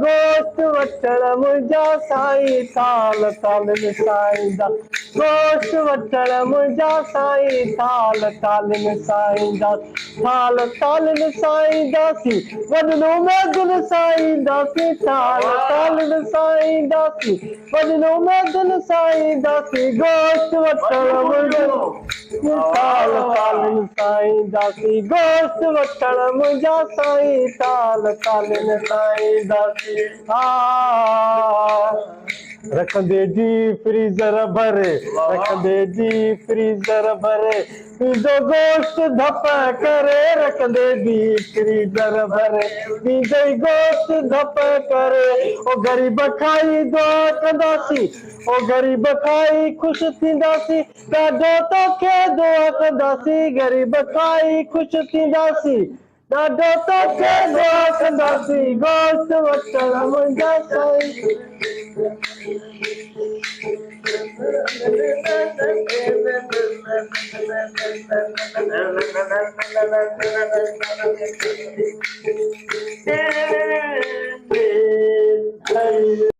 गोश्त वठण मुंहिंजा साईं थाल थाल में साईंदा गोश्त वठण मुंहिंजा साईं थाल थाल में साईंदा थाल थाल में साईंदासीं वॾनो मैदन साईंदासीं थाल थाल में साईंदासीं वॾनो मैदन साईंदासीं गोश्त वठण मुंहिंजो थाल थाल में साईंदासीं गोश्त वठण मुंहिंजा साईं थाल थाल में साईंदासीं रखंदे जी फ्रीज़र भरे रखंदे जी फ्रीज़र भरे तुंहिंजो गोश्त धप करे रखंदे जी फ्रीज़र भरे तुंहिंजो गोश्त धप करे ओ ग़रीब खाई दुआ कंदासीं ओ ग़रीब खाई ख़ुशि थींदासीं ॾाढो तोखे दुआ कंदासीं ग़रीब खाई ख़ुशि थींदासीं ॾाढो तोखे दुआ कंदासीं गोश्त वठण मुंहिंजा साईं